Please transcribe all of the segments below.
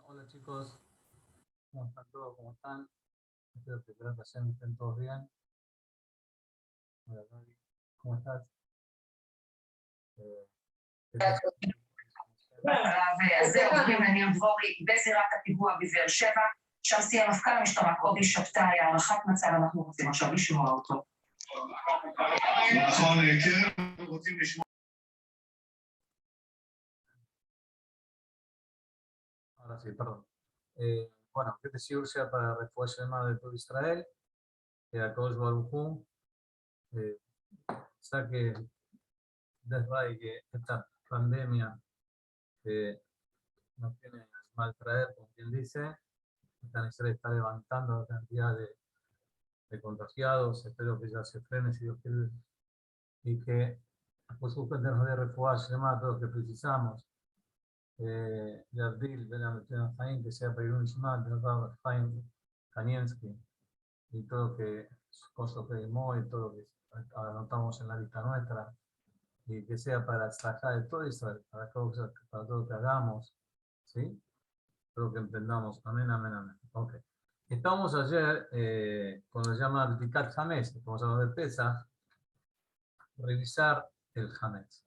Hola chicos, ¿cómo están todos? ¿Cómo están? Espero que estén todos bien. Hola Gaby, ¿cómo estás? אז זהו, אני דבורי בזירת הפיגוע בבאר שבע, שם סיים מפכ"ל המשטרה קובי שבתאי, הערכת מצב, אנחנו רוצים עכשיו לשמוע אותו. נכון, כן, רוצים לשמוע. Ahora sí, perdón. Bueno, que te sea para refugiar de todo Israel, que a todos Baruj saque desde que esta pandemia que nos tiene mal traer, como quien dice, Israel está levantando la cantidad de contagiados, espero que ya se frene si Dios quiere, y que pues nos dé refugiar todo lo que precisamos. להבדיל בין המתים החיים, que sea para ir un Shema, de Rabbi Chaim Kanievsky, y todo lo que cosas que dimos y todo lo que anotamos en la lista nuestra, y que sea para sacar de todo Israel, para todo lo que hagamos, ¿sí? Todo lo que emprendamos. Amén, amén, amén. Ok. Estamos ayer con lo que se llama Bdikat Hametz, como se llama de Pesach, revisar el Hametz.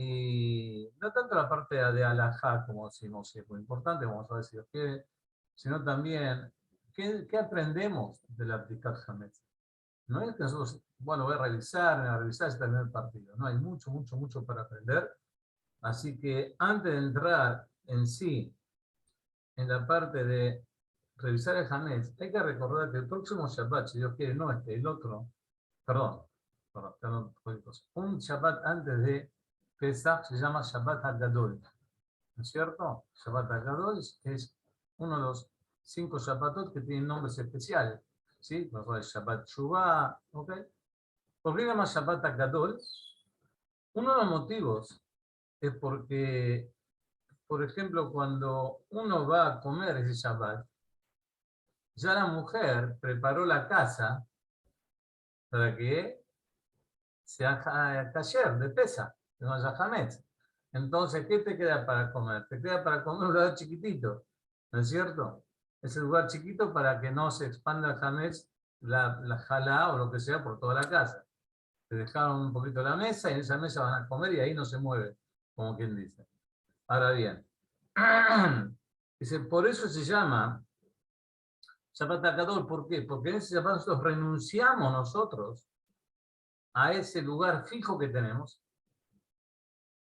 Y no tanto la parte de alajá, como decimos, que es muy importante, vamos a ver si Dios quiere, sino también qué aprendemos de la Bdikat Hametz. No es que nosotros, bueno, voy a revisar y terminar el partido. No, hay mucho, mucho, mucho para aprender. Así que antes de entrar en sí, en la parte de revisar el Hametz, hay que recordar que el próximo Shabbat, si Dios quiere, no el otro, perdón, un Shabbat antes de Pesach se llama Shabbat HaGadol, ¿no es cierto? Shabbat HaGadol es uno de los 5 Shabbatot que tienen nombres especiales, ¿sí? Shabbat Shuvah, ¿ok? ¿Por qué se llama Shabbat HaGadol? Uno de los motivos es porque, por ejemplo, cuando uno va a comer ese Shabbat, ya la mujer preparó la casa para que sea kasher, de Pesach, que no haya Hametz. Entonces, ¿qué te queda para comer? Te queda para comer un lugar chiquitito, ¿no es cierto? Ese lugar chiquito para que no se expanda el Hametz, la jalá o lo que sea por toda la casa. Te dejaron un poquito la mesa y en esa mesa van a comer y ahí no se mueve, como quien dice. Ahora bien, dice, por eso se llama Shabbat HaGadol. ¿Por qué? Porque en ese Shabbat nosotros renunciamos nosotros a ese lugar fijo que tenemos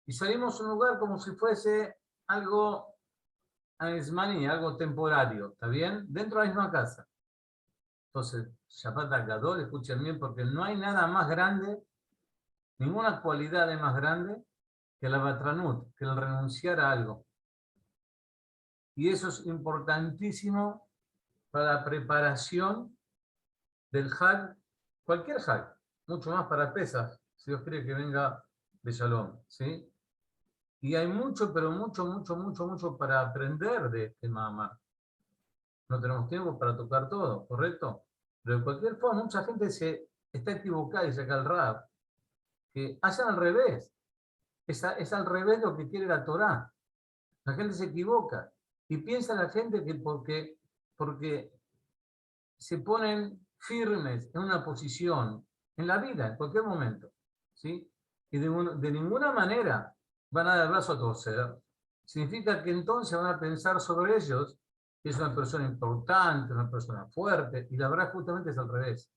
y salimos a un lugar como si fuese algo anismaní, algo temporario, ¿está bien? Dentro de la misma casa. Entonces, Shabbat HaGadol, escuchen bien, porque no hay nada más grande, ninguna cualidad es más grande que la batranut, que el renunciar a algo. Y eso es importantísimo para la preparación del Hag, cualquier Hag, mucho más para Pesach, si Dios quiere que venga de Shalom, ¿sí? Y hay mucho, pero mucho, mucho, mucho, mucho para aprender de este Mahamar. No tenemos tiempo para tocar todo, ¿correcto? Pero de cualquier forma, mucha gente se está equivocada y saca el rap, que hacen al revés. Es al revés de lo que quiere la Torá. La gente se equivoca y piensa la gente que porque se ponen firmes en una posición, en la vida, en cualquier momento, ¿sí? Y de ninguna manera van a dar brazo a torcer. Significa que entonces van a pensar sobre ellos que es una persona importante, una persona fuerte, y la verdad justamente es al revés.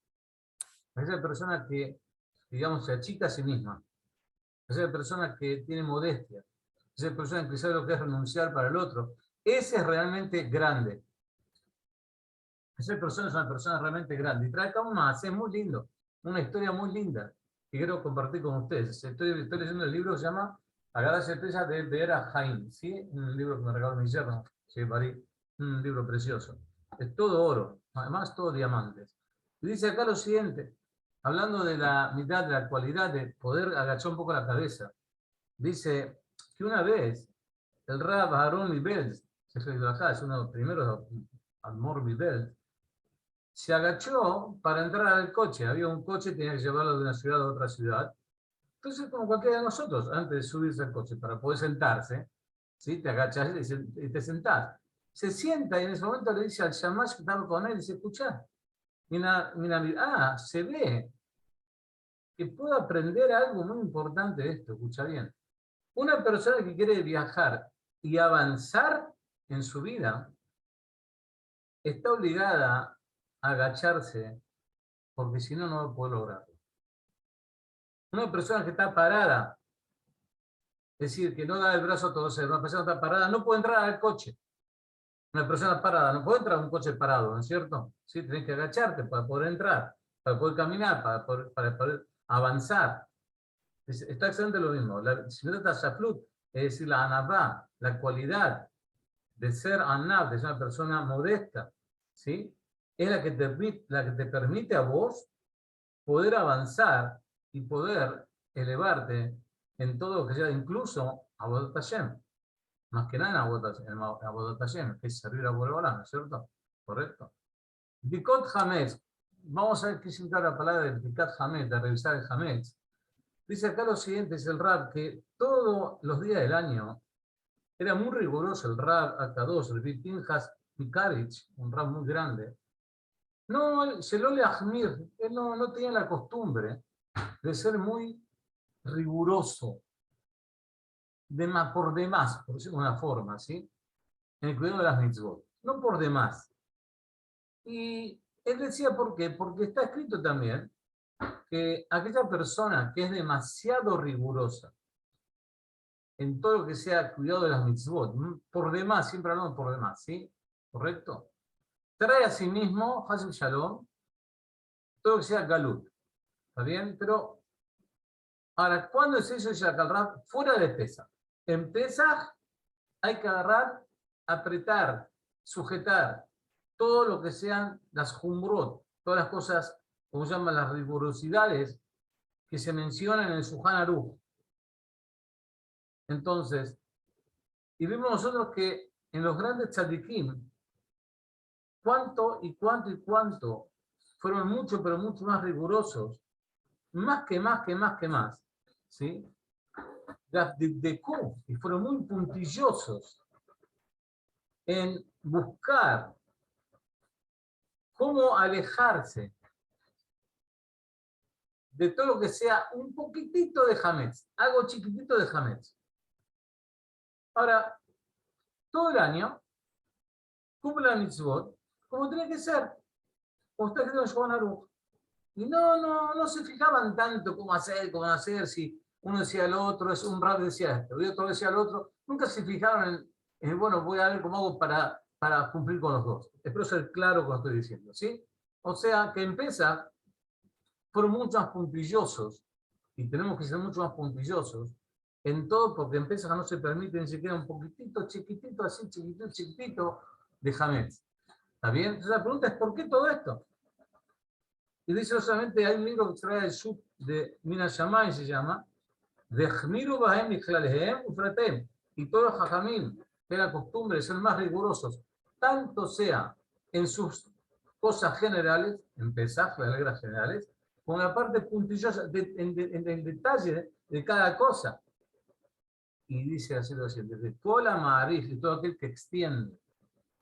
Es la persona que, digamos, se achica a sí misma. Es la persona que tiene modestia. Es la persona que sabe lo que es renunciar para el otro. Ese es realmente grande. Esa persona es una persona realmente grande. Y trae acá un más, es muy lindo. Una historia muy linda que quiero compartir con ustedes. Estoy leyendo el libro que se llama Agarrarse Estrella de Vera Haim. ¿Sí? Un libro que me regaló mi yerno. Sí, un libro precioso. Es todo oro, además todo diamantes. Y dice acá lo siguiente, hablando de la mitad de la cualidad de poder agachar un poco la cabeza. Dice que una vez el Rab Aaron Mibel, es uno de los primeros Admor Mibel, se agachó para entrar al coche. Había un coche, tenía que llevarlo de una ciudad a otra ciudad. Entonces, como cualquiera de nosotros, antes de subirse al coche para poder sentarse, ¿sí? Te agachas y te sentás. Se sienta y en ese momento le dice al Shamash que estaba con él y dice, escucha, mira, se ve que puedo aprender algo muy importante de esto, escucha bien. Una persona que quiere viajar y avanzar en su vida está obligada a agacharse porque si no, no va a poder lograrlo. Una persona que está parada, es decir, que no da el brazo a torcer, una persona que está parada no puede entrar al coche. Una persona parada no puede entrar a un coche parado, ¿no es cierto? Sí, tenés que agacharte para poder entrar, para poder caminar, para poder avanzar. Está exactamente lo mismo. Si no está Shaflut, es decir, la anabá, la cualidad de ser anab, de ser una persona modesta, ¿sí? Es la que te permite a vos poder avanzar y poder elevarte en todo lo que sea, incluso a Avodat Hashem. Más que nada en Avodat Hashem, que es servir a Boreolam, ¿no es cierto? Correcto. Bikot Hametz. Vamos a ver qué significa la palabra de Bikat Hametz, de revisar el Hametz. Dice acá lo siguiente, es el Rab, que todos los días del año era muy riguroso el Rab Akadosh, el Pinchas Mikarich, un Rab muy grande. No, se lo le Ahmir, él no tenía la costumbre de ser muy riguroso, por demás, por decirlo de una forma, ¿sí? En el cuidado de las mitzvot, no por demás. Y él decía, ¿por qué? Porque está escrito también que aquella persona que es demasiado rigurosa en todo lo que sea cuidado de las mitzvot, por demás, siempre hablamos por demás, ¿sí? ¿Correcto? Trae a sí mismo, Hazel Shalom, todo lo que sea galut, ¿está bien? Pero, ahora, ¿cuándo es eso ya Calrab? Fuera de Pesach. En Pesach hay que agarrar, apretar, sujetar todo lo que sean las jumbrot, todas las cosas, como se llaman las rigurosidades, que se mencionan en el Shulchan Aruch. Entonces, y vemos nosotros que en los grandes tzadikim, cuánto fueron mucho, pero mucho más rigurosos, más, ¿sí? Y fueron muy puntillosos en buscar cómo alejarse de todo lo que sea un poquitito de Hametz, algo chiquitito de Hametz. Ahora, todo el año, cumple la mitzvot, como tiene que ser, como está escrito en Shulchan Aruch. Y no se fijaban tanto cómo hacer, si uno decía al otro, un rab decía esto, y otro decía al otro. Nunca se fijaron bueno, voy a ver cómo hago para cumplir con los dos. Espero ser claro con lo que estoy diciendo, ¿sí? O sea, que en Pesach fueron mucho más puntillosos, y tenemos que ser mucho más puntillosos en todo, porque en Pesach no se permite ni siquiera un poquitito, chiquitito, así, chiquitito, de Hametz. ¿Está bien? Entonces la pregunta es, ¿por qué todo esto? Y dice no solamente, hay un libro que trae el sub de Mina Shammai, se llama, Dechmiru Bahem Michlalehem Ufratem. Y todos los Jajamim, que la costumbre de ser más rigurosos, tanto sea en sus cosas generales, en Pesaj, las reglas generales, como en la parte puntillosa, en el detalle de cada cosa. Y dice así lo siguiente, desde toda la Ma'arif, y todo aquel que extiende,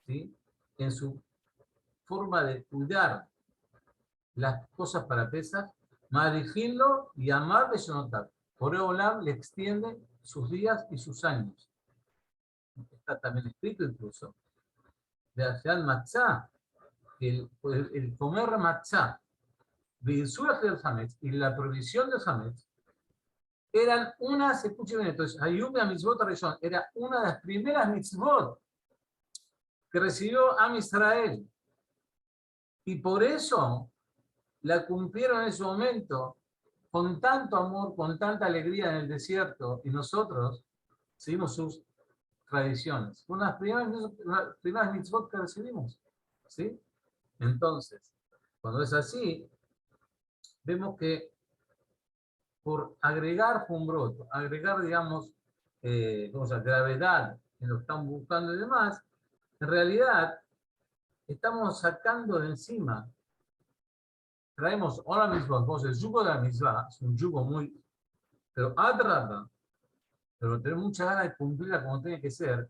¿sí? En su forma de cuidar las cosas para Pesach, Marijinlo y amar de Shonotar. Boreolam le extiende sus días y sus años. Está también escrito incluso de Afial Matzah, el comer matzah, Birsura del Hametz y la provisión del Hametz eran unas, escuchen bien, entonces, Ayub y Mitzvot Rishon era una de las primeras mitzvot que recibió Am Israel. Y por eso la cumplieron en ese momento con tanto amor, con tanta alegría en el desierto, y nosotros seguimos sus tradiciones. Unas primeras mitzvot que recibimos. ¿Sí? Entonces, cuando es así, vemos que por agregar Jumbrot, agregar, digamos, gravedad en lo que están buscando y demás, en realidad estamos sacando de encima. Traemos ahora mismo, el yugo de la misma, es un yugo muy, pero adraba, pero tener mucha ganas de cumplirla como tiene que ser,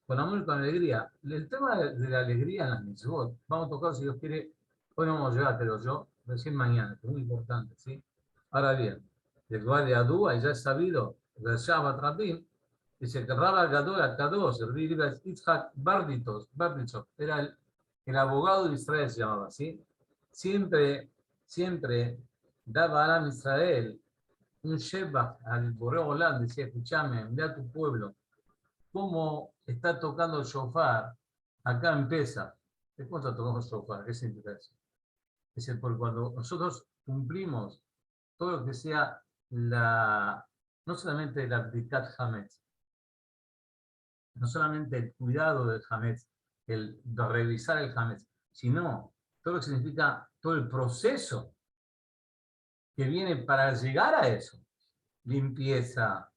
con amor y con alegría. El tema de la alegría en las mitzvot, vamos a tocar si Dios quiere, hoy no vamos a llegar, pero yo, recién mañana, que es muy importante, ¿sí? Ahora bien, el lugar de Adúa, ya es sabido, del Shabbat Rabin, dice que Rabba Gadol Akadosh, el Rabbi Yitzhak Bardichov, era el abogado de Israel, se llamaba, ¿sí? Siempre daba a Israel un Sheba al Boreo Olam, decía, escúchame, ve a tu pueblo, cómo está tocando el shofar, acá empieza. ¿De cuánto tocamos el shofar? ¿Qué significa eso? Es decir, porque cuando nosotros cumplimos todo lo que sea no solamente la Bdikat Hametz, no solamente el cuidado del Hametz, el de revisar el Hametz, sino todo lo que significa todo el proceso que viene para llegar a eso. Limpieza.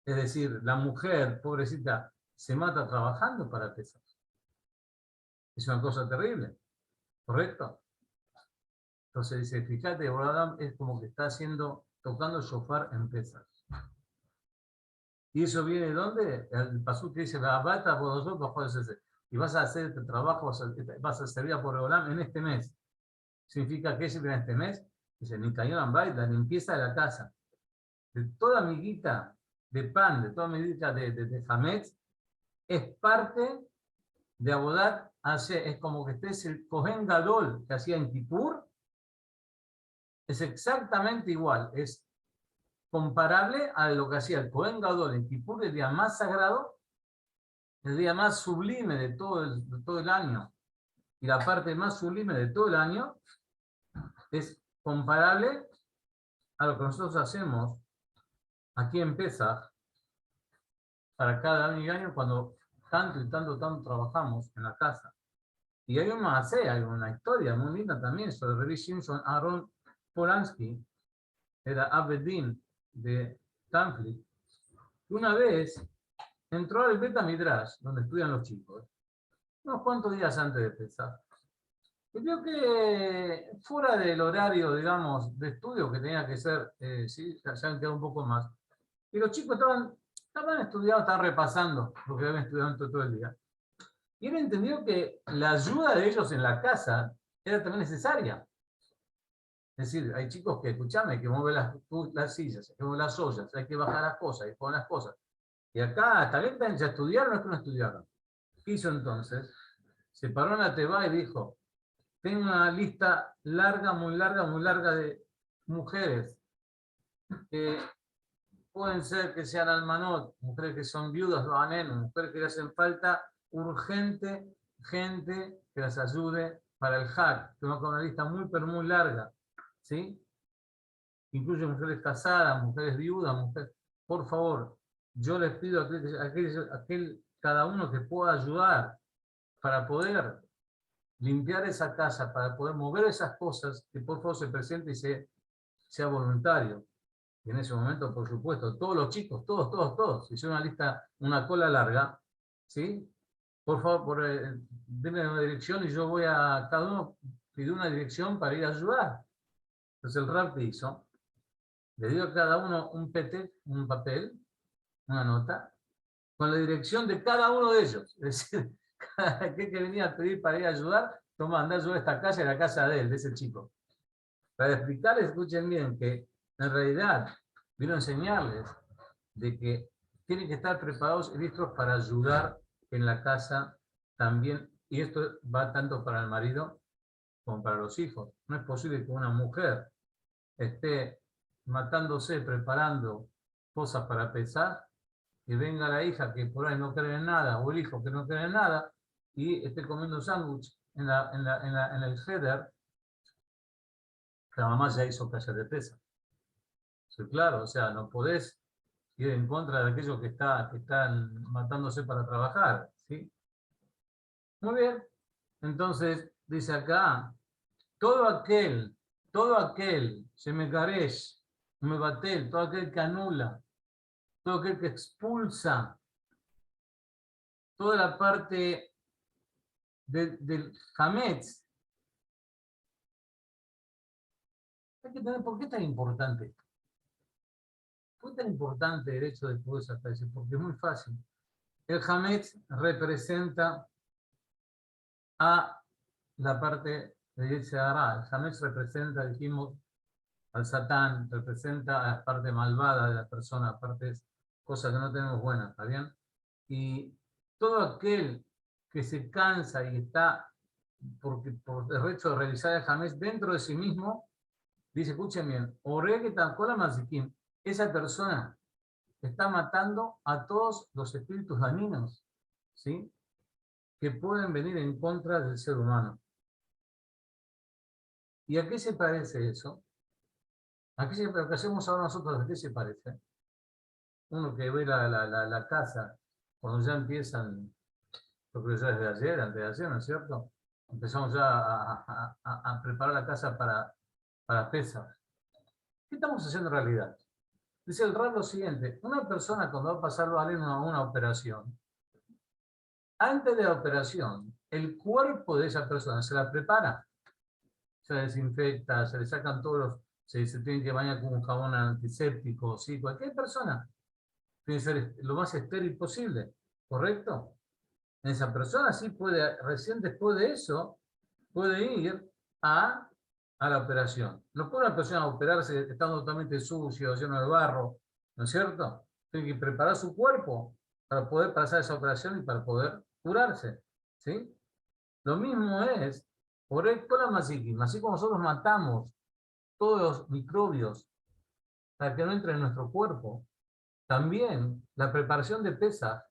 Es decir, la mujer, pobrecita, se mata trabajando para pesar. Es una cosa terrible, ¿correcto? Entonces dice, fíjate, Boradam es como que está tocando el shofar en pesas. ¿Y eso viene de dónde? El pasú que dice, y vas a hacer este trabajo, vas a servir a Boradam en este mes. ¿Significa que sirve en este mes? Dice, Nikayon Bait, la limpieza de la casa. De toda amiguita de pan, de toda amiguita de Hametz, es parte de Abodat, es como que este es el Kohen Gadol que hacía en Kippur, es exactamente igual, es comparable a lo que hacía el Kohen Gadol en Kippur, el día más sagrado, el día más sublime de todo el año, y la parte más sublime de todo el año, es comparable a lo que nosotros hacemos aquí en Pesach, para cada año y año, cuando tanto y tanto trabajamos en la casa. Y hay hay una historia muy linda también sobre Rabbi Shimshon Aaron Polanski, era Abedín de Tanflit. Una vez entró al Beta Midrash, donde estudian los chicos, unos cuantos días antes de empezar. Y vio que fuera del horario, digamos, de estudio que tenía que ser, sí, ya han quedado un poco más. Y los chicos estaban estudiando, estaban repasando lo que habían estudiado todo el día. Y él entendió que la ayuda de ellos en la casa era también necesaria. Es decir, hay chicos que, escuchame, hay que mover las sillas, hay que mover las ollas, hay que bajar las cosas, hay que poner las cosas. Y acá, tal vez ya estudiaron o es que no estudiaron. ¿Qué hizo entonces? Se paró en la teba y dijo, tengo una lista larga, muy larga de mujeres que pueden ser que sean almanot, mujeres que son viudas, mujeres que le hacen falta urgente gente que las ayude para el hack. Tengo una lista muy, pero muy larga. ¿Sí? Incluye mujeres casadas, mujeres viudas, mujeres. Por favor, yo les pido a cada uno que pueda ayudar para poder limpiar esa casa, para poder mover esas cosas, que por favor se presente y sea voluntario. Y en ese momento, por supuesto, todos los chicos, todos, hicieron una lista, una cola larga, ¿sí? Por favor, denme una dirección y yo voy a, cada uno pidió una dirección para ir a ayudar. Entonces el rap hizo, le dio a cada uno un papel, una nota, con la dirección de cada uno de ellos. Es decir, cada aquel que venía a pedir para ir a ayudar, toma, anda a ayudar a esta casa y a la casa de él, de ese chico. Para explicarles, escuchen bien, que en realidad vino a enseñarles de que tienen que estar preparados y listos para ayudar en la casa también, y esto va tanto para el marido como para los hijos. No es posible que una mujer esté matándose, preparando cosas para pesar, y venga la hija que por ahí no cree en nada, o el hijo que no cree en nada, y esté comiendo sándwich en el header, que la mamá ya hizo callar de pesa. Sí, claro, o sea, no podés ir en contra de aquellos que están matándose para trabajar, ¿sí? Muy bien, entonces dice acá, todo aquel, se me caresh, me batel, todo aquel que anula, todo aquel que expulsa toda la parte del Hametz. Hay que tener, ¿por qué es tan importante esto? fue tan importante el hecho de poder sacar eso? Porque es muy fácil. El Hametz representa a la parte de Yetzer Hara. El Hametz representa, dijimos, al Satán, representa a la parte malvada de la persona, partes, cosas que no tenemos buenas, ¿está bien? Y todo aquel que se cansa y está por el hecho de realizar el Hametz dentro de sí mismo, dice, escuchen bien, esa persona está matando a todos los espíritus dañinos, ¿sí?, que pueden venir en contra del ser humano. ¿Y a qué se parece eso? Lo que hacemos ahora nosotros, ¿a qué se parece? Uno que ve la casa, cuando ya empiezan, yo creo que ya desde ayer, antes de ayer, ¿no es cierto? Empezamos ya a preparar la casa para Pesach. ¿Qué estamos haciendo en realidad? Dice el Rab lo siguiente: una persona cuando va a pasarlo a una operación, antes de la operación, el cuerpo de esa persona se la prepara, se la desinfecta, se le sacan todos los, se tiene que bañar con un jabón antiséptico, ¿sí? Cualquier persona tiene que ser lo más estéril posible, ¿correcto? Esa persona sí puede, recién después de eso, puede ir a la operación. No puede una persona operarse estando totalmente sucio, lleno de barro, ¿no es cierto? Tiene que preparar su cuerpo para poder pasar esa operación y para poder curarse, ¿sí? Lo mismo es por el colamazikim. Así como nosotros matamos todos los microbios para que no entren en nuestro cuerpo, también la preparación de Pesaj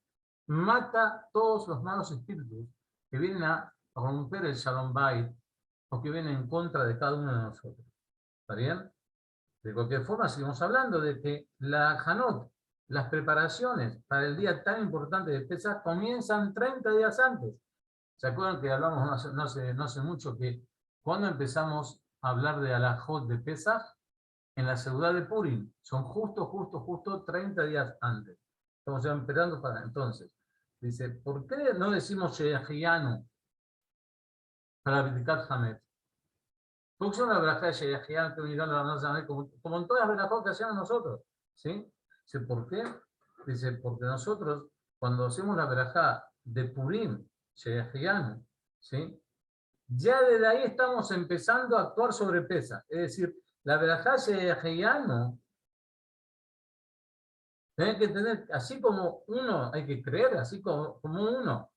mata todos los malos espíritus que vienen a romper el Shalom Bayit o que vienen en contra de cada uno de nosotros. ¿Está bien? De cualquier forma, seguimos hablando de que la Hanot, las preparaciones para el día tan importante de Pesaj comienzan 30 días antes. ¿Se acuerdan que hablamos no hace mucho que cuando empezamos a hablar de Alajot de Pesaj? En la ciudad de Purim, son justo 30 días antes. Estamos ya esperando para entonces. Dice, ¿por qué no decimos Sheyahianu para Bitikat Hametz? Porque es una braja de Sheyahianu que vinieron a la como en todas las brajot que hacíamos nosotros. ¿Sí? Dice, ¿por qué? Dice, porque nosotros, cuando hacemos la braja de Purim, Sheyahianu, ¿sí?, ya desde ahí estamos empezando a actuar sobre Pesaj. Es decir, la verajá Sheyahianu tiene que tener, así como uno, hay que creer, así como uno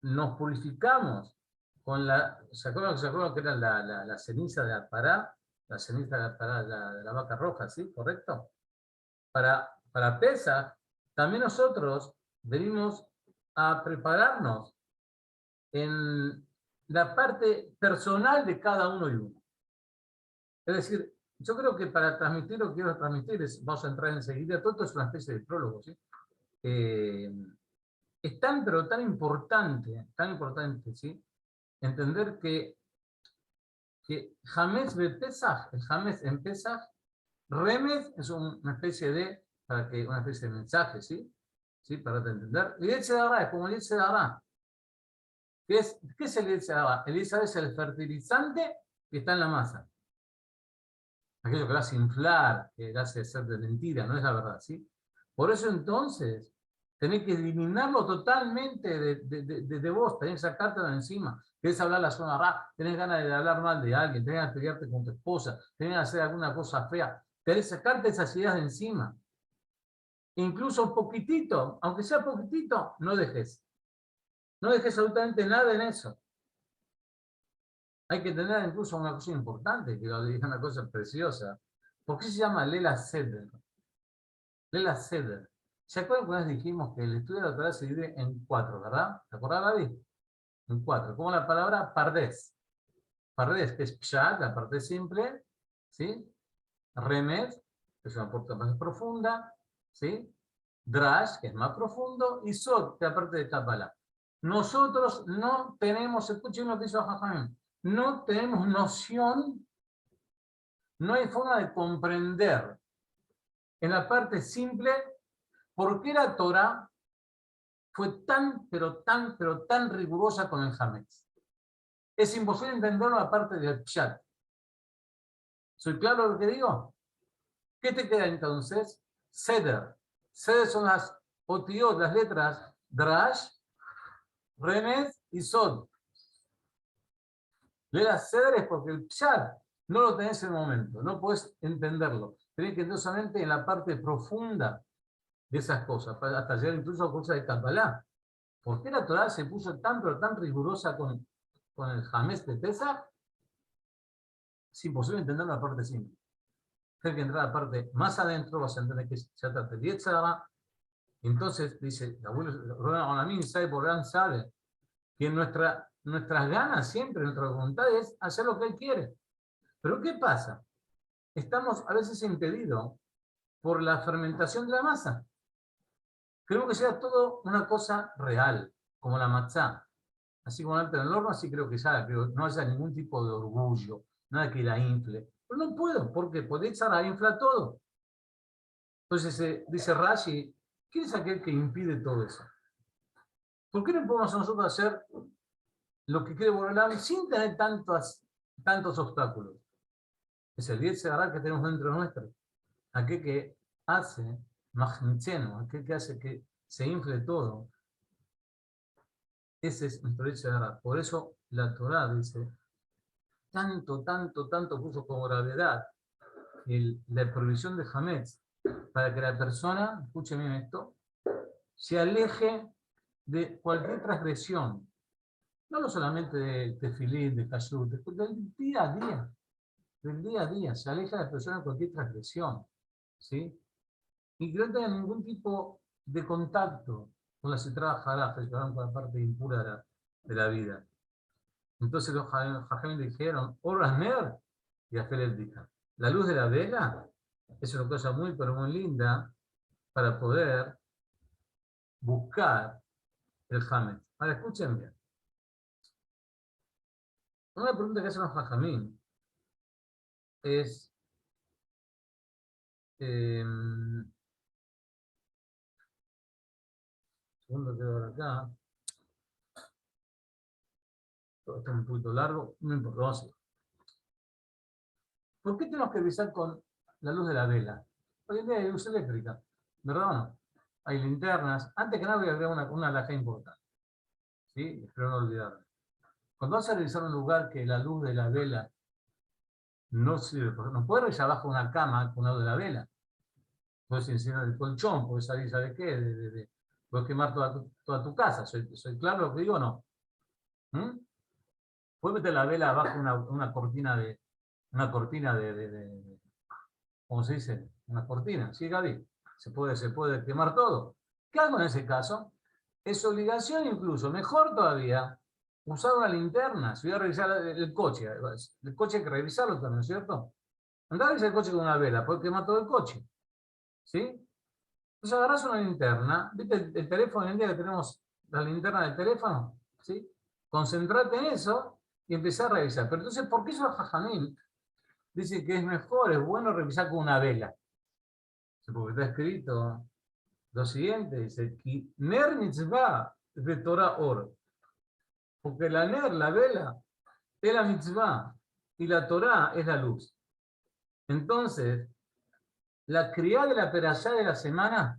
nos purificamos con la, ¿se acuerdan que era la ceniza de Arpará? La ceniza de Arpará, de la vaca roja, ¿sí? ¿Correcto? Para Pesaj, también nosotros venimos a prepararnos en la parte personal de cada uno y uno. Es decir, yo creo que para transmitir lo que quiero transmitir, vamos a entrar enseguida, todo esto es una especie de prólogo, ¿sí? Es tan, pero tan importante, ¿sí?, entender que Hametz de Pesaj, el Hametz en Pesaj, Remez es una especie de mensaje, ¿sí? ¿Sí? Para entender. Y Yetzer Hara es como el Yetzer Hara. ¿Qué es el Yetzer Hara? El Yetzer Hara es el fertilizante que está en la masa. Aquello que lo hace inflar, que lo hace ser de mentira, no es la verdad, ¿sí? Por eso entonces, tenés que eliminarlo totalmente de vos, tenés que sacártelo de encima. Querés hablar la zona ra, tenés ganas de hablar mal de alguien, tenés ganas de pelearte con tu esposa, tenés ganas de hacer alguna cosa fea, querés sacarte esas ideas de encima. Incluso un poquitito, aunque sea poquitito, no dejes. No dejes absolutamente nada en eso. Hay que tener incluso una cosa importante, que lo diga, una cosa preciosa. ¿Por qué se llama Lela Seder? Lela Seder. ¿Se acuerdan cuando dijimos que el estudio de la Torah se divide en 4, verdad? ¿Te acordás, David? En 4. Como la palabra Pardes. Pardes, que es Pshat, la parte simple, ¿sí? Remed, que es una parte más profunda, ¿sí? Drash, que es más profundo, y Sod, que es la parte de Kabbalah. Nosotros no tenemos, escuchen lo que hizo Jajamim, no tenemos noción, no hay forma de comprender en la parte simple por qué la Torah fue tan, pero tan rigurosa con el Hametz. Es imposible entenderlo aparte del Pshat. ¿Soy claro lo que digo? ¿Qué te queda entonces? Seder. Seder son las otiot, las letras Drash, Remez y Sod. Leer Seder es porque el Pshat no lo tenés en el momento, no podés entenderlo. Tenés que entrar solamente en la parte profunda de esas cosas, hasta llegar incluso a cosas de Kabbalah. ¿Por qué la Torah se puso tan, pero tan rigurosa con el Jamés de Pesach? Es imposible entender la parte simple. Tienes que entrar a la parte más adentro, vas a entender que se trata de Yetzirah. Entonces, dice, el abuelo Ronamín sabe, Borán sabe, que nuestras ganas siempre, nuestra voluntad es hacer lo que él quiere. Pero ¿qué pasa? Estamos a veces impedidos por la fermentación de la masa. Creo que sea todo una cosa real, como la matzá. Así como entra en el horno, así creo que ya no haya ningún tipo de orgullo, nada que la infle. Pero no puedo, porque podés echar a inflar todo. Entonces dice Rashi, ¿quién es aquel que impide todo eso? ¿Por qué no podemos nosotros hacer lo que quiere Borolam sin tener tantos obstáculos? Es el Yetzirah que tenemos dentro nuestro. Aquel que hace magnicheno, aquel que hace que se infle todo. Ese es nuestro Yetzirah. Por eso la Torah dice, tanto puso como gravedad la prohibición de Hametz, para que la persona, escuchen bien esto, se aleje de cualquier transgresión. No solamente de tefilín, de kashrut, del día a día. Del día a día. Se aleja la persona de cualquier transgresión. ¿Sí? Y que no tenga ningún tipo de contacto con la citra jaraf, con la parte impura de la vida. Entonces los jajamim dijeron, Oraner, y Afel el dijo, la luz de la vela es una cosa muy, pero muy linda para poder buscar el Hametz. Ahora escuchen bien. Una pregunta que hacen los jajamim es, segundo que ver acá, esto es un poquito largo, no importa, vamos a ver. ¿Por qué tenemos que revisar con la luz de la vela? Hoy en día hay luz eléctrica, ¿verdad o no? Hay linternas. Antes que nada voy a agregar una alhaja importante. ¿Sí? Espero no olvidarme. Cuando vas a revisar un lugar que la luz de la vela no sirve, porque no puedes revisar abajo una cama con la luz de la vela. Puedes encender el colchón, puedes salir, ¿sabes qué? Puedes quemar toda tu casa. ¿Soy claro lo que digo o no? Puedes meter la vela abajo una cortina de ¿cómo se dice? Una cortina, ¿sí, Gaby? Se puede quemar todo. ¿Qué hago en ese caso? Es obligación incluso, mejor todavía, usar una linterna. Si voy a revisar el coche hay que revisarlo también, ¿cierto? Andá a revisar el coche con una vela, puede quemar todo el coche. ¿Sí? Entonces agarrás una linterna, ¿viste el teléfono? Hoy en día que tenemos la linterna del teléfono, ¿sí? Concentrate en eso y empezá a revisar. Pero entonces, ¿por qué eso Jajamín dice que es mejor, es bueno revisar con una vela? Porque está escrito lo siguiente, dice, Ner mitzvah de Torah or. Porque la Ner, la vela, es la mitzvah y la Torah es la luz. Entonces, la criada de la perashá de la semana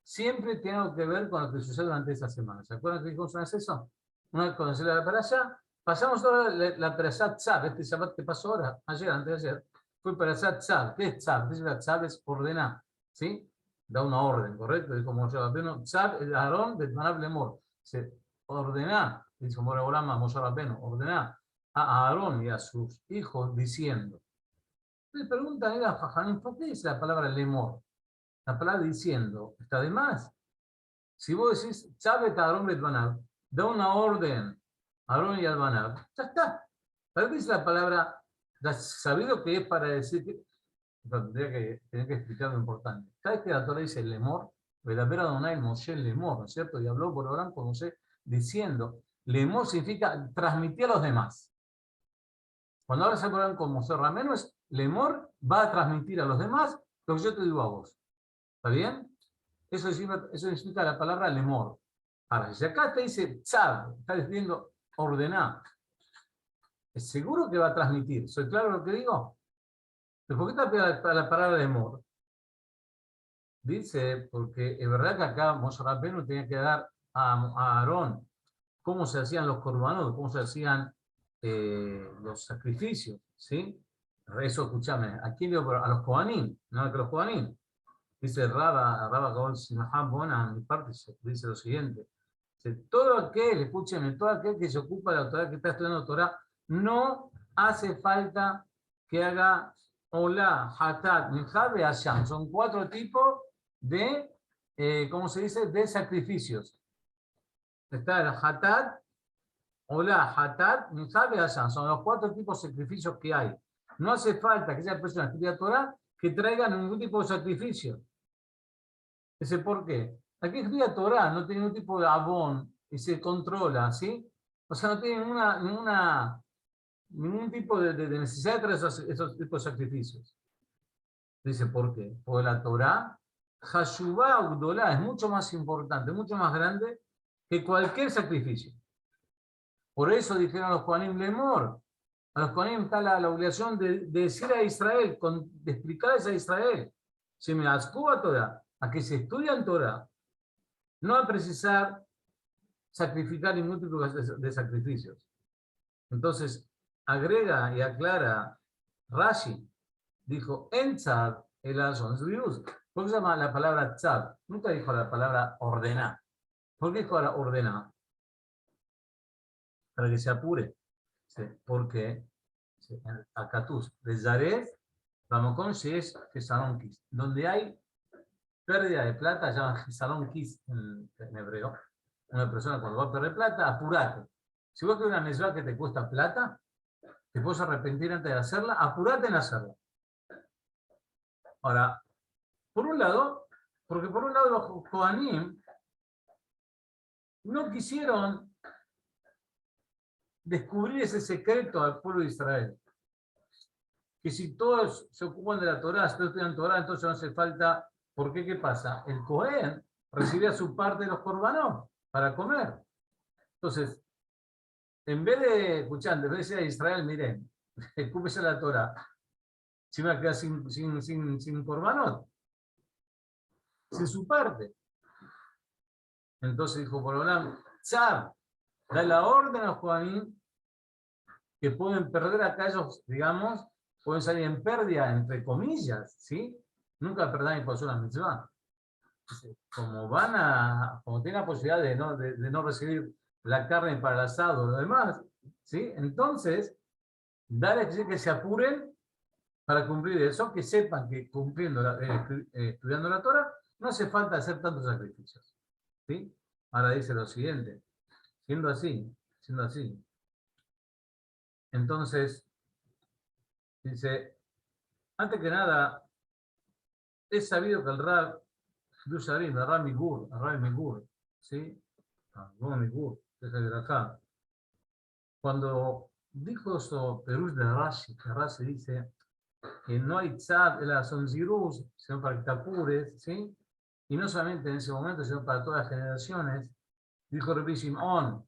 siempre tiene algo que ver con lo que sucede durante esa semana. ¿Se acuerdan que dijimos una vez eso? Una vez cuando se la perashá, pasamos ahora la perashá Tzav, este Shabbat que pasó ahora, antes de ayer, fue perashá Tzav. ¿Qué es Tzav? ¿Qué es Tzav? Es ordenar, ¿sí? Da una orden, ¿correcto? Dijo Moshe Rabbeinu, Tzav, el Aarón de Manab Lemor. Se ordena, dijo Moshe Rabbeinu, ordena a Aarón y a sus hijos diciendo. Le preguntan a Jajamín, ¿por qué dice la palabra Lemor? La palabra diciendo, está de más. Si vos decís, Chabet Aarón Betbanab, da una orden a Aarón y al Banab, ya está. ¿Para qué dice la palabra? Sabido que es para decir que. Tener que explicar lo importante. Cada vez que la Torah dice Lemor, verdadera Adonai Moshe Lemor, ¿no es cierto? Y habló por Abraham con Moshe diciendo, Lemor significa transmitir a los demás. Cuando hablas por Abraham con Moshe Rameno es Lemor va a transmitir a los demás lo que yo te digo a vos. ¿Está bien? Eso significa la palabra lemor. Ahora, si acá te dice tzav, está diciendo ordenar, ¿es seguro que va a transmitir? ¿Soy claro lo que digo? ¿Por qué está la palabra lemor? Dice, porque es verdad que acá Moshe Rabbeinu tenía que dar a Aarón cómo se hacían los corbanos, cómo se hacían los sacrificios, ¿sí? Eso, escúchame, ¿a quién digo? A los Kohanim, no a los Kohanim. Dice Raba Gaon Simha Bona, a mi parte, dice lo siguiente. Dice, todo aquel, escúcheme, todo aquel que se ocupa de la Torah, que está estudiando Torah, no hace falta que haga Olá, Hatat, Minjab y Asham. Son 4 tipos de, ¿cómo se dice? De sacrificios. Está el Hatat, Olá, Hatat, Minjab y Asham. Son los 4 tipos de sacrificios que hay. No hace falta que esa persona que estudia Torah que traiga ningún tipo de sacrificio. Dice, ¿por qué? Aquí estudia Torah, no tiene ningún tipo de abón y se controla, ¿sí? O sea, no tiene ningún tipo de necesidad de traer esos tipos de sacrificios. Dice, ¿por qué? Porque la Torah, Hashuvá Ugdolá, es mucho más importante, mucho más grande que cualquier sacrificio. Por eso dijeron los Kohanim Lemor. A los Kohanim está la obligación de decir a Israel, de explicarles a Israel, si me ascuba Torah, a que se estudian Torah, no a precisar sacrificar ningún tipo de sacrificios. Entonces, agrega y aclara Rashi, dijo, en tzad el azon zrius. ¿Por qué se llama la palabra tzad? Nunca dijo la palabra ordenar. ¿Por qué dijo ahora ordenar? Para que se apure. ¿Sí? Porque acá tú, de Zaret, vamos con si es Gesalon Kis. Donde hay pérdida de plata, llaman Gesalon Kis en hebreo. Una persona cuando va a perder plata, apurate. Si vos quieres una mesura que te cuesta plata, te puedes arrepentir antes de hacerla, apurate en hacerla. Ahora, por un lado los Kohanim no quisieron descubrir ese secreto al pueblo de Israel. Que si todos se ocupan de la Torá, si todos estudian Torá, entonces no hace falta. ¿Por qué? ¿Qué pasa? El Cohen recibía su parte de los korbanot para comer. Entonces, en vez de, escuchando, en vez de decir a Israel, miren, ocúpese la Torá, si me va a quedar sin korbanot, sin su parte. Entonces dijo, por lo tanto, Tzar, da la orden a los Kohanim que pueden perder acá ellos, digamos, pueden salir en pérdida, entre comillas, ¿sí? Nunca perdan por una mitzvah. Como tienen la posibilidad de no recibir la carne para el asado o lo demás, ¿sí? Entonces, darles que se apuren para cumplir eso, que sepan que cumpliendo, estudiando la Torah, no hace falta hacer tantos sacrificios, ¿sí? Ahora dice lo siguiente, siendo así, entonces, dice, antes que nada, es sabido que el Rab Yusharim, el Rab Migur, ¿sí? Migur, es el de acá. Cuando dijo eso, Perú de Rashi, que Rashi dice que no hay tzad, son zirus, sino para que te apures, ¿sí? Y no solamente en ese momento, sino para todas las generaciones, dijo Rabbi Shimon,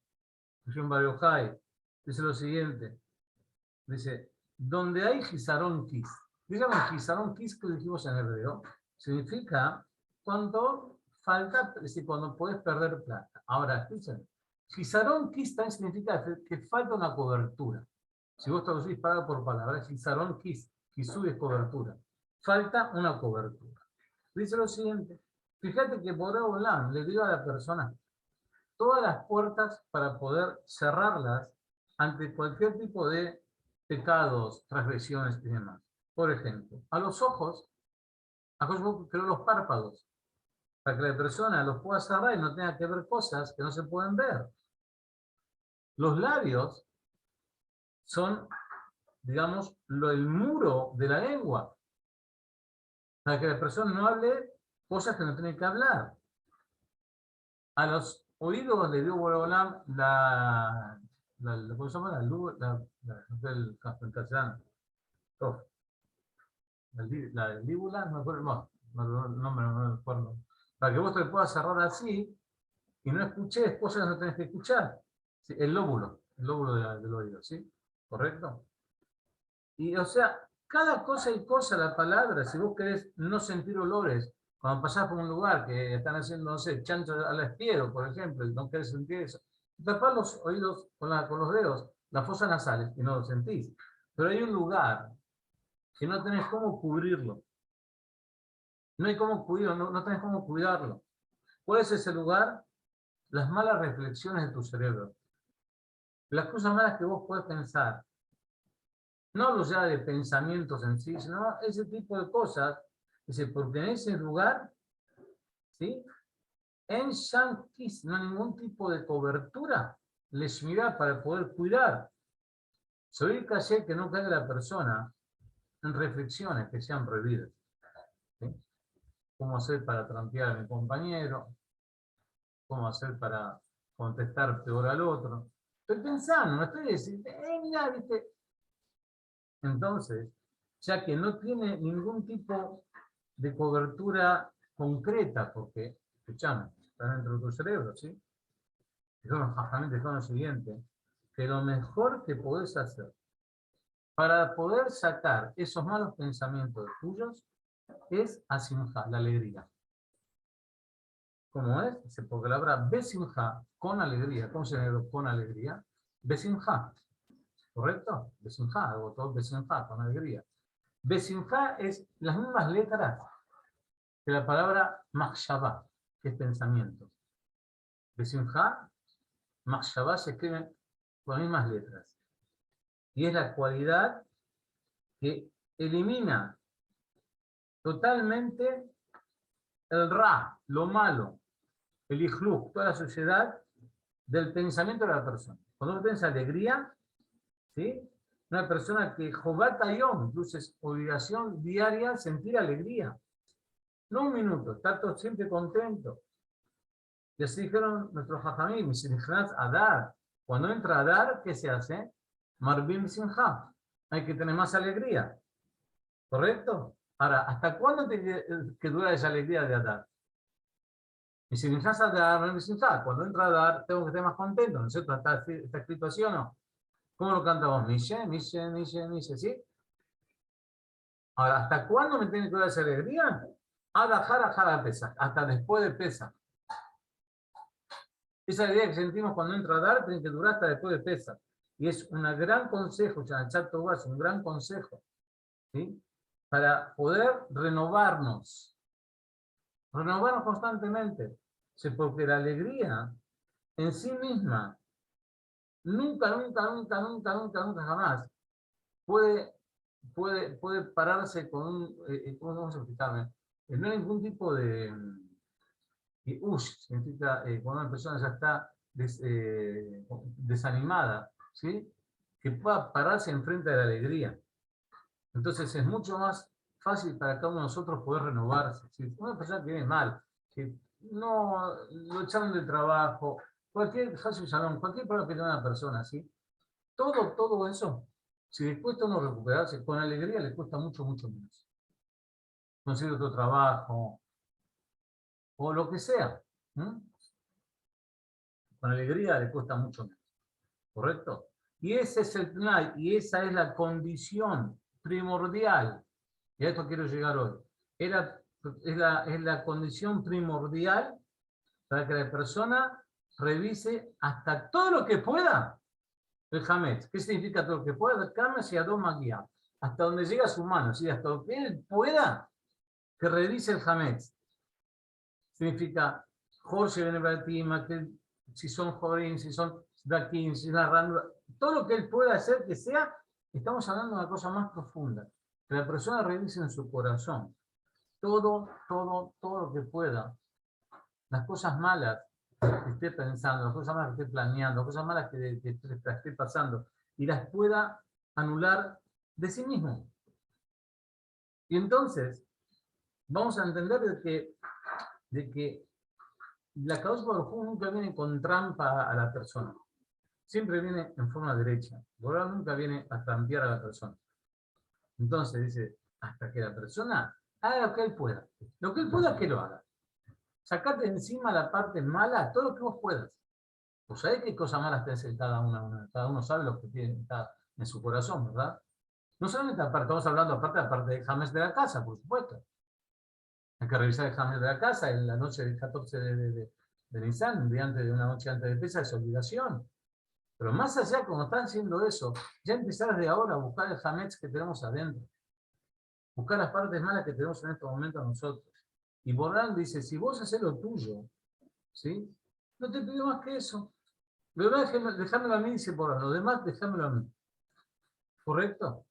Bar Yochai, dice lo siguiente, dice, donde hay Gizarón Kis, dígame Gizarón Kis que dijimos en hebreo, significa cuando falta, es decir, cuando puedes perder plata. Ahora, escuchen, Gizarón Kis también significa que falta una cobertura. Si vos traducís palabra por palabra, Gizarón Kis, Kisú es cobertura. Falta una cobertura. Dice lo siguiente, fíjate que Boré Olam le dio a la persona todas las puertas para poder cerrarlas ante cualquier tipo de pecados, transgresiones y demás. Por ejemplo, a los ojos, creó los párpados, para que la persona los pueda cerrar y no tenga que ver cosas que no se pueden ver. Los labios son, digamos, el muro de la lengua, para que la persona no hable cosas que no tiene que hablar. A los oídos le dio Borolam ¿cómo se llama? Del castellano. La lígula, no me acuerdo, no me acuerdo. Para que vos te puedas cerrar así y no escuches cosas que no tenés que escuchar. ¿Sí? El lóbulo del oído, ¿sí? ¿Correcto? Y o sea, cada cosa y cosa, la palabra, si vos querés no sentir olores, Cuando pasás por un lugar que están haciendo, no sé, chancho al espiero, por ejemplo, y no querés sentir eso, tapás los oídos con los dedos, las fosas nasales, y no lo sentís. Pero hay un lugar que no tenés cómo cubrirlo. No hay cómo cubrirlo, no tenés cómo cuidarlo. ¿Cuál es ese lugar? Las malas reflexiones de tu cerebro. Las cosas malas que vos podés pensar. No hablo ya de pensamientos en sí, sino ese tipo de cosas. Dice, porque en ese lugar, ¿sí? En Shantis no hay ningún tipo de cobertura, les mira para poder cuidar. Soy calle que no caiga la persona en reflexiones que sean prohibidas. ¿Sí? ¿Cómo hacer para trampear a mi compañero? ¿Cómo hacer para contestar peor al otro? Estoy pensando, no estoy diciendo, mira, ¿viste? Entonces, ya que no tiene ningún tipo de cobertura concreta, porque, escuchame, está dentro de tu cerebro, ¿sí? Dijeron lo siguiente, que lo mejor que podés hacer para poder sacar esos malos pensamientos tuyos es asimja, la alegría. ¿Cómo es? Porque la palabra besimja, con alegría, ¿cómo se llama con alegría? Besimja, ¿correcto? Besimja, o todo besimja, con alegría. Besimja es las mismas letras que la palabra machshavá, que es pensamiento. Besimja, machshavá se escriben con las mismas letras. Y es la cualidad que elimina totalmente el ra, lo malo, el ijluk, toda la sociedad del pensamiento de la persona. Cuando uno piensa alegría, ¿sí? Una persona que jobata yom, incluso es obligación diaria sentir alegría. No un minuto, está todo siempre contento. Y así dijeron nuestros jajamim, Adar. Cuando entra Adar, ¿qué se hace? Marbim Simha. Hay que tener más alegría. ¿Correcto? Ahora, ¿hasta cuándo tiene que dura esa alegría de Adar? Y si me Adar, no es cuando entra Adar, tengo que estar más contento, ¿no es cierto? ¿Está escrito así o no? ¿Cómo lo cantamos? Mishe, Mishe, Mishe, Mishe, ¿sí? Ahora, ¿hasta cuándo me tiene que dar esa alegría? Jara, pesa, hasta después de pesa. Esa alegría que sentimos cuando entra a dar tiene que durar hasta después de pesa. Y es un gran consejo, Chanachat Tobá, es un gran consejo, ¿sí? Para poder renovarnos constantemente. Sí, porque la alegría en sí misma nunca jamás puede pararse con un, ¿cómo vamos a explicarme? No hay ningún tipo de significa cuando una persona ya está desanimada, ¿sí? Que pueda pararse enfrente de la alegría. Entonces es mucho más fácil para cada uno de nosotros poder renovarse. Si una persona que viene mal, que no lo echaron del trabajo, cualquier salón, cualquier problema que tenga una persona, ¿sí? Todo eso, si le cuesta a uno recuperarse, con alegría le cuesta mucho menos. Conseguir otro trabajo, o lo que sea. ¿Mm? Con alegría le cuesta mucho menos. ¿Correcto? Y ese es el tnai, y esa es la condición primordial. Y a esto quiero llegar hoy. Es la condición primordial para que la persona revise hasta todo lo que pueda el Hametz. ¿Qué significa todo lo que pueda? Cámese a dos guía. Hasta donde llega su mano. ¿Sí? Hasta lo que él pueda que revise el Hametz. Significa Jorge Benebatima, que si son Jorín, si son Daquín, si es la ranura, todo lo que él pueda hacer que sea, estamos hablando de una cosa más profunda. Que la persona revise en su corazón todo lo que pueda. Las cosas malas que esté pensando, las cosas malas que esté planeando, las cosas malas que esté pasando, y las pueda anular de sí mismo. Y entonces, vamos a entender de que la causa por juego nunca viene con trampa a la persona. Siempre viene en forma derecha. Borrar nunca viene a trampear a la persona. Entonces dice, hasta que la persona haga lo que él pueda. Lo que él pueda, que lo haga. Sacate encima la parte mala, todo lo que vos puedas. Pues sabés qué cosas malas tenés cada uno. Cada uno sabe lo que tiene en su corazón, ¿verdad? No solamente aparte, estamos hablando aparte de James de la casa, por supuesto. Hay que revisar el Hametz de la casa en la noche del 14 de Nisan, de una noche antes de Pesach, es obligación. Pero más allá, como están haciendo eso, ya empezar desde ahora a buscar el Hametz que tenemos adentro. Buscar las partes malas que tenemos en estos momentos nosotros. Y Borán dice, si vos haces lo tuyo, ¿sí? No te pido más que eso. Lo demás dejámelo a mí, dice Borán. Lo demás dejámelo a mí. ¿Correcto?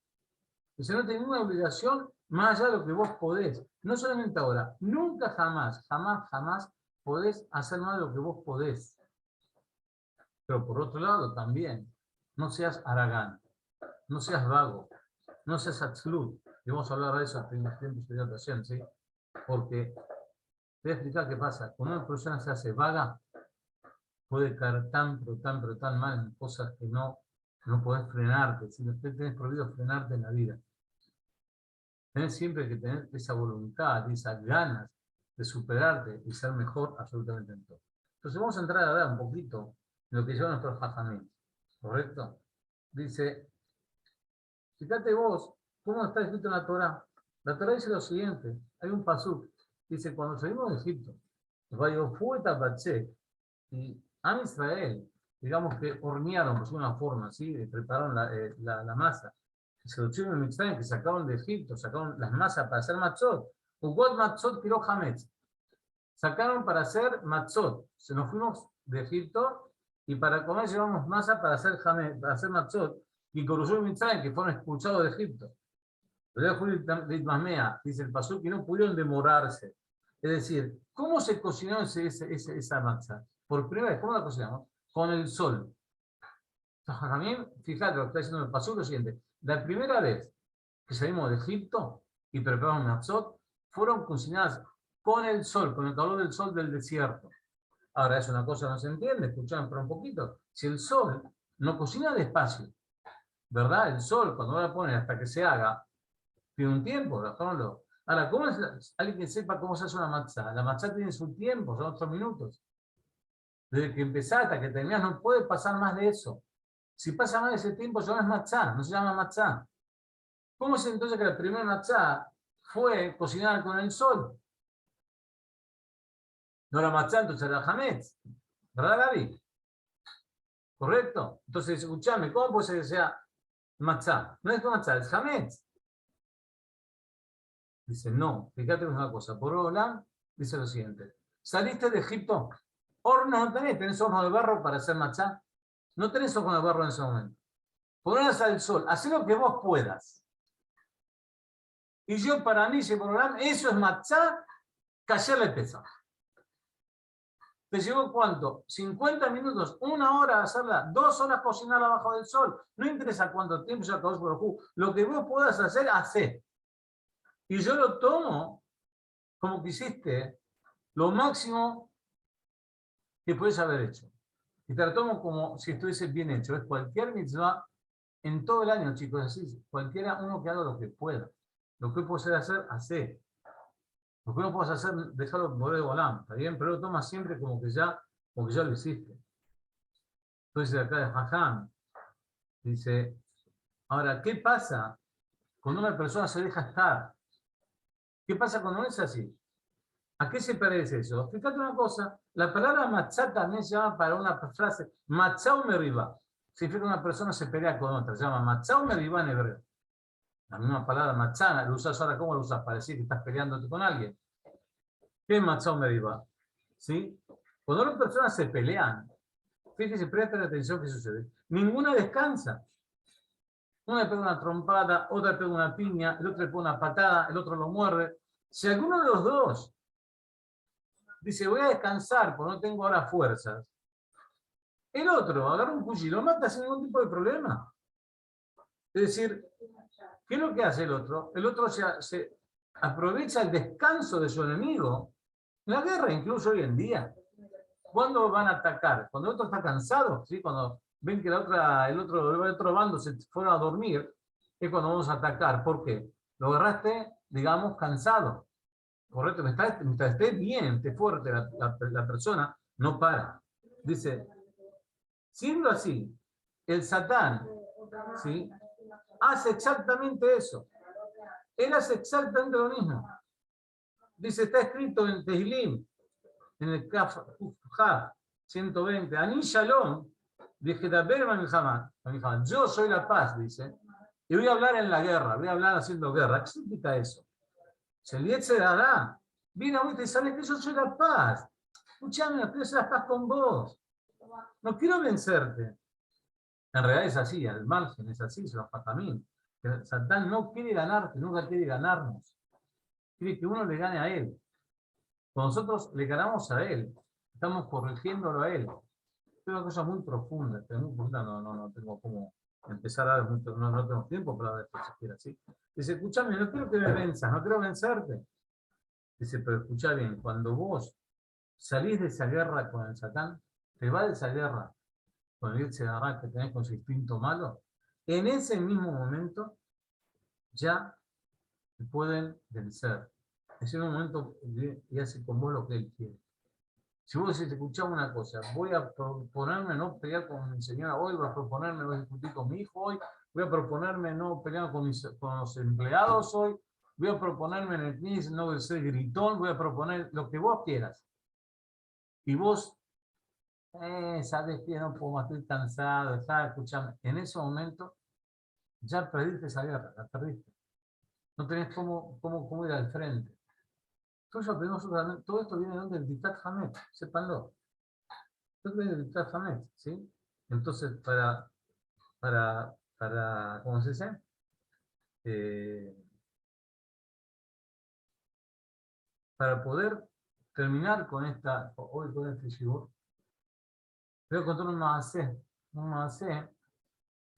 Dice, no tenés ninguna obligación más allá de lo que vos podés. No solamente ahora, nunca jamás podés hacer más de lo que vos podés. Pero por otro lado también, no seas aragán, no seas vago, no seas absoluto. Y vamos a hablar de eso en los tiempos de ocasión, ¿sí? Porque te voy a explicar qué pasa. Cuando una persona se hace vaga, puede caer pero tan mal en cosas que no podés frenarte. Si no tenés prohibido frenarte en la vida. Tenés siempre que tener esa voluntad, esas ganas de superarte y ser mejor absolutamente en todo. Entonces vamos a entrar a ver un poquito en lo que lleva nuestros jajamim. ¿Correcto? Dice, fíjate vos, ¿cómo está escrito en la Torah? La Torah dice lo siguiente, hay un pasuk, dice, cuando salimos de Egipto, y Am Israel, digamos que hornearon, por una forma, ¿sí? Prepararon la masa, se lo hicieron en Mitzrayim, que sacaron de Egipto, sacaron las masas para hacer matzot. Ugot matzot tiró hametz. Sacaron para hacer matzot. Se nos fuimos de Egipto y para comer llevamos masa para hacer hametz, para hacer matzot. Y Coruzú y Mitzrayim, que fueron expulsados de Egipto. Dice el pasuk, que no pudieron demorarse. Es decir, ¿cómo se cocinó esa matzah? Por primera vez, ¿cómo la cocinamos? Con el sol. También, fíjate lo que está diciendo el pasuk, lo siguiente. La primera vez que salimos de Egipto y preparamos matzot, fueron cocinadas con el sol, con el calor del sol del desierto. Ahora, es una cosa que no se entiende, escucharon por un poquito. Si el sol no cocina despacio, ¿verdad? El sol, cuando lo pone hasta que se haga, tiene un tiempo, ¿no? Ahora, ¿cómo es alguien que sepa cómo se hace una matzá? La matzá tiene su tiempo, son 8 minutos. Desde que empezás hasta que terminás, no puede pasar más de eso. Si pasa más de ese tiempo, ya no es matzá, no se llama matzá. ¿Cómo es entonces que la primera matzá fue cocinada con el sol? No era matzá, entonces era hametz. ¿Verdad, David? ¿Correcto? Entonces, escúchame, ¿cómo puede ser que sea matzá? No es matzá, es hametz. Dice, no, fíjate una cosa, por Olam dice lo siguiente, saliste de Egipto, horno no tenés horno de barro para hacer matzá, no tenés horno de barro en ese momento, ponés al sol, haz lo que vos puedas. Y yo para mí, si por Olam, eso es matzá, callarle pesa. ¿Te llevó cuánto? 50 minutos, 1 hora hacerla, 2 horas cocinarla abajo del sol, no interesa cuánto tiempo ya acabó por el jugo, lo que vos puedas hacer, hacé. Y yo lo tomo como que hiciste lo máximo que puedes haber hecho. Y te lo tomo como si estuviese bien hecho. Es cualquier mitzvah en todo el año, chicos, así. Cualquiera uno que haga lo que pueda. Lo que puedes hacer, hacer. Lo que no puedes hacer, dejarlo por el volante, ¿está bien? Pero lo tomas siempre como que ya lo hiciste. Entonces acá de Jajam dice, ahora, ¿qué pasa cuando una persona se deja estar? ¿Qué pasa cuando no es así? ¿A qué se parece eso? Fíjate una cosa, la palabra matzá también se llama para una frase, matzá o meribá. Significa que una persona se pelea con otra, se llama matzá o meribá en hebreo. La misma palabra matzá, ¿lo usas ahora? ¿Cómo lo usas? Para decir que estás peleándote con alguien. ¿Qué es matzá o meribá? ¿Sí? Cuando las personas se pelean, fíjese, presten atención qué sucede. Ninguna descansa. Una le pega una trompada, otra le pega una piña, el otro le pega una patada, el otro lo muerde. Si alguno de los dos dice, voy a descansar porque no tengo ahora fuerzas, el otro agarra un cuchillo, lo mata sin ningún tipo de problema. Es decir, ¿qué es lo que hace el otro? El otro se aprovecha el descanso de su enemigo. En la guerra, incluso hoy en día. ¿Cuándo van a atacar? Cuando el otro está cansado, ¿sí? Cuando ven que el otro bando se fueron a dormir, es cuando vamos a atacar. ¿Por qué? Lo agarraste, digamos, cansado. Correcto, mientras esté bien, esté fuerte la persona, no para. Dice, siendo así, el Satán, ¿sí?, hace exactamente eso. Él hace exactamente lo mismo. Dice, está escrito en Tehillim, en el Kaf 120, Ani Shalom, yo soy la paz, dice, y voy a hablar en la guerra, voy a hablar haciendo guerra. ¿Qué significa eso? Si el Yetzer Hará viene a vos y te sabes que yo soy la paz. Escuchame, quiero hacer la paz con vos. No quiero vencerte. En realidad es así, al margen es así, es los patamín. Satán no quiere ganarte, nunca quiere ganarnos. Quiere que uno le gane a él. Cuando nosotros le ganamos a él, estamos corrigiéndolo a él. Es una cosa muy profunda, muy profunda, no tengo cómo empezar a ver mucho, no tengo tiempo para ver esto siquiera así. Dice, escúchame, no quiero que me venzas, no quiero vencerte. Dice, pero escuchá bien, cuando vos salís de esa guerra con el Satán, te vas de esa guerra con el Yetzer Hará que tenés con su instinto malo, en ese mismo momento ya te pueden vencer. Es un momento y hace con vos lo que él quiere. Si vos decís, escuchame una cosa, voy a proponerme no pelear con mi señora hoy, voy a proponerme no discutir con mi hijo hoy, voy a proponerme no pelear con los empleados hoy, voy a proponerme en el CNIS no ser gritón, voy a proponer lo que vos quieras. Y vos, sabes que no puedo más, estoy cansado, escuchame. En ese momento ya perdiste esa guerra, la perdiste. No tenés cómo ir al frente. Todo esto viene del Diktat Hametz, sépanlo. Todo viene del Diktat Hametz, ¿sí? Entonces, ¿cómo se dice? Para poder terminar con hoy con este shibur, voy a contar un maasé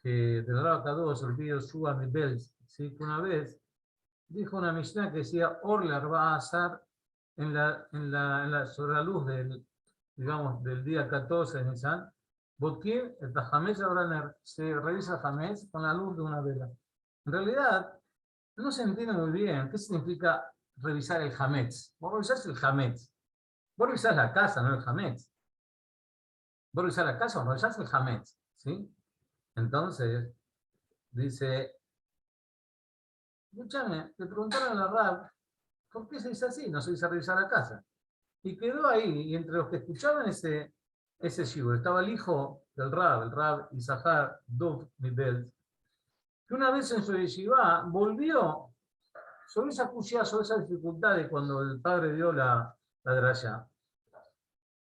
que de Rab Kadosh, el video Shua Mibels, ¿sí? Que una vez dijo una Mishnah que decía, Orlar va a asar sobre la luz del día 14 de Nisan, Botkin, el Hametz Abraner, se revisa Hametz con la luz de una vela. En realidad, no se entiende muy bien qué significa revisar el Hametz. Vos revisás el Hametz. Vos revisás la casa, no el Hametz. Vos revisás la casa o revisás el Hametz, ¿sí? Entonces, dice, escúchame, le preguntaron a la Rab, ¿por qué se dice así? No se dice revisar la casa. Y quedó ahí, y entre los que escuchaban ese shibur estaba el hijo del Rab, el Rab Isahar Dov Mibel, que una vez en su yeshiva volvió sobre esa cuchilla, sobre esa dificultad de cuando el padre dio la draya.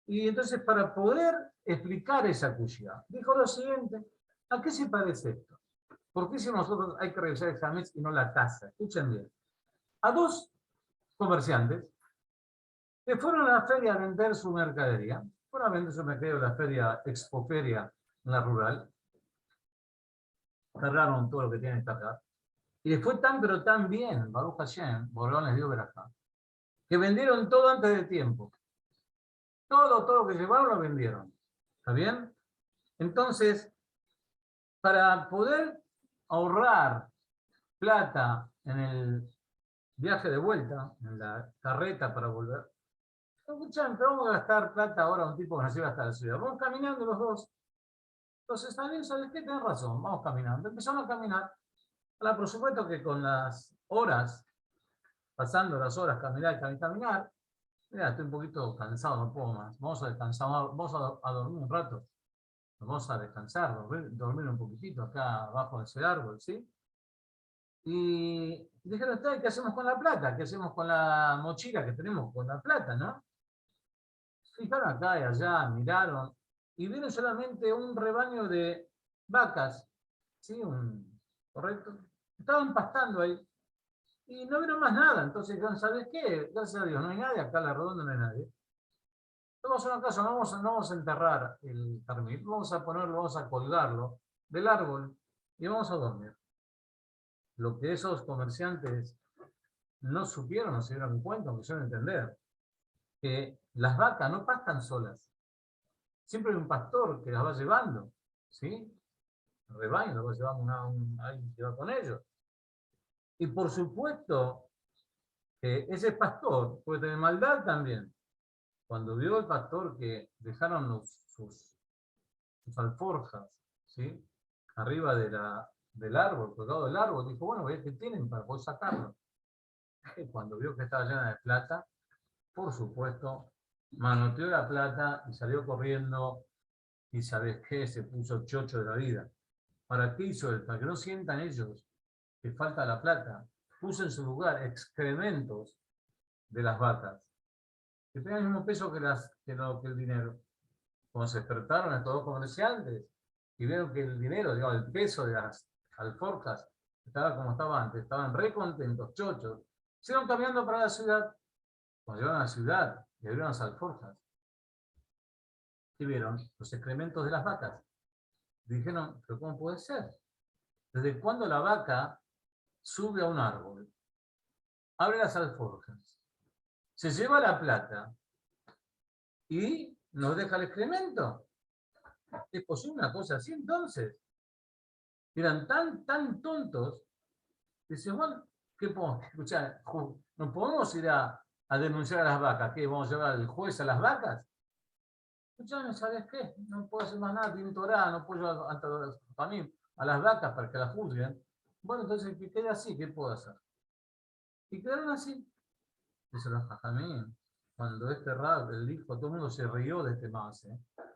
Y entonces, para poder explicar esa cuchilla, dijo lo siguiente: ¿a qué se parece esto? ¿Por qué si nosotros hay que revisar el Hametz y no la casa? Escuchen bien. A dos comerciantes que fueron a la feria a vender su mercadería, fueron a vender su mercadería en la feria, expoferia, en la rural, cargaron todo lo que tienen que cargar, y les fue tan pero tan bien, Baruch Hashem, Borón les dio verajá, que vendieron todo antes de tiempo. Todo lo que llevaron lo vendieron. ¿Está bien? Entonces, para poder ahorrar plata en el viaje de vuelta, en la carreta para volver, escuchan, pero vamos a gastar plata ahora un tipo que nació hasta la ciudad. Vamos caminando los dos. Entonces, está bien, ¿sabes qué? Tenés razón, vamos caminando. Empezamos a caminar. Ahora, por supuesto que con las horas, pasando las horas, caminar, mira, estoy un poquito cansado, no puedo más. Vamos a descansar, vamos a dormir un rato. Vamos a descansar, dormir un poquitito acá abajo de ese árbol, ¿sí? Y dijeron, ¿qué hacemos con la plata? ¿Qué hacemos con la mochila que tenemos con la plata, no? Fijaron acá y allá, miraron, y vieron solamente un rebaño de vacas, ¿sí? ¿Correcto? Estaban pastando ahí, y no vieron más nada. Entonces dijeron, ¿sabes qué? Gracias a Dios, no hay nadie, acá a la redonda no hay nadie. Vamos a una casa, no vamos a enterrar el carmil, vamos a colgarlo del árbol, y vamos a dormir. Lo que esos comerciantes no supieron, no se dieron cuenta, no quisieron entender, que las vacas no pastan solas. Siempre hay un pastor que las va llevando, ¿sí? El rebaño las va llevando alguien que va con ellos. Y por supuesto que ese pastor puede tener maldad también. Cuando vio el pastor que dejaron sus alforjas, ¿sí? Arriba del árbol, colgado del árbol, dijo, bueno, voy a ver qué tienen para poder sacarlo. que cuando vio que estaba llena de plata, por supuesto, manoteó la plata y salió corriendo. Y ¿sabes qué? Se puso chocho de la vida. ¿Para qué hizo él? Para que no sientan ellos que falta la plata. Puso en su lugar excrementos de las vacas, que tenían el mismo peso que el dinero. Cuando se despertaron estos dos comerciantes y vieron que el dinero, digamos, el peso de las alforjas estaba como estaba antes, estaban re contentos, chochos, se iban caminando para la ciudad. Cuando llegaron a la ciudad y abrieron las alforjas, ¿qué vieron? Los excrementos de las vacas. Dijeron, ¿pero cómo puede ser? ¿Desde cuándo la vaca sube a un árbol, abre las alforjas, se lleva la plata y nos deja el excremento? ¿Es posible una cosa así entonces? Eran tan tontos. Dice, bueno, ¿qué podemos escuchar? ¿No podemos ir a denunciar a las vacas? ¿Qué? ¿Vamos a llevar al juez a las vacas? Escuchame, ¿sabes qué? No puedo hacer más nada, tiene Torá, no puedo llevar a las vacas para que las juzguen. Bueno, entonces que quede así, ¿qué puedo hacer? Y quedaron así. Dice los Jajamín, cuando este Rab, el hijo, todo el mundo se rió de este más,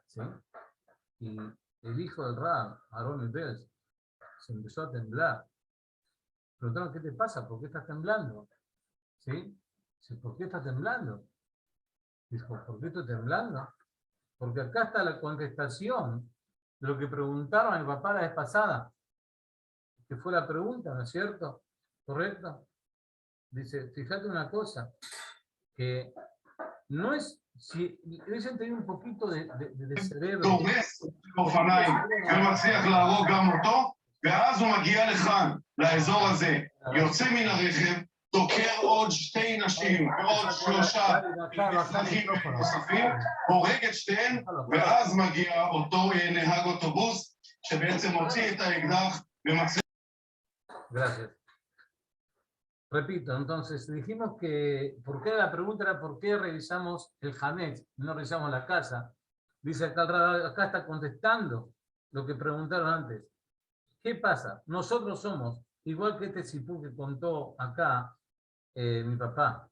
¿sí? Y el hijo del Rab, Aarón Ibels, se empezó a temblar. Preguntaron, ¿qué te pasa? ¿Por qué estás temblando? ¿Sí? Dice, ¿por qué estás temblando? Dijo, ¿por qué estoy temblando? Porque acá está la contestación de lo que preguntaron a mi papá la vez pasada, que fue la pregunta, ¿no es cierto? ¿Correcto? Dice, fíjate una cosa, que no es, si hubiesen tenido un poquito de cerebro, דורס באופניים ומצליח להרוג גם אותו, ואז הוא מגיע לכאן, לאזור הזה, יוצא מן הרכב, דוקר עוד שתי נשים ועוד שלושה אזרחים נוספים, הורג את שתיהן, ואז מגיע אותו נהג אוטובוס, שבעצם מוציא את האקדח ומצליח... Gracias. Repito, entonces dijimos que, la pregunta era por qué revisamos el Hametz, no revisamos la casa. Dice acá está contestando lo que preguntaron antes. ¿Qué pasa? Nosotros somos, igual que este sipú que contó acá mi papá.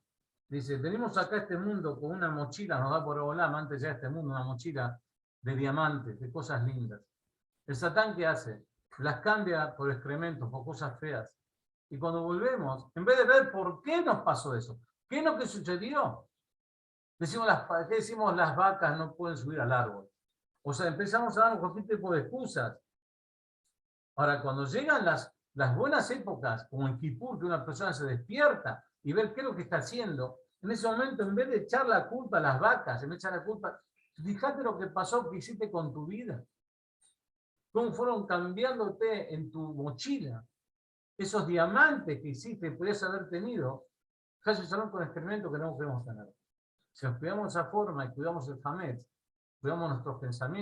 Dice, venimos acá a este mundo con una mochila, nos da por Olam, antes ya este mundo, una mochila de diamantes, de cosas lindas. El Satán, ¿qué hace? Las cambia por excrementos, por cosas feas. Y cuando volvemos, en vez de ver por qué nos pasó eso, qué es lo que sucedió, decimos ¿qué decimos? Las vacas no pueden subir al árbol. O sea, empezamos a dar cualquier tipo de excusas. Ahora, cuando llegan las buenas épocas, como en Kippur, que una persona se despierta y ve qué es lo que está haciendo, en ese momento, en vez de echar la culpa a las vacas, en vez de echar la culpa, fíjate lo que pasó, que hiciste con tu vida. Cómo fueron cambiándote en tu mochila. Esos diamantes que hiciste, podías haber tenido, casi salón con experimento que no queremos tener. Si nos cuidamos de esa forma y cuidamos el Hametz, cuidamos nuestros pensamientos,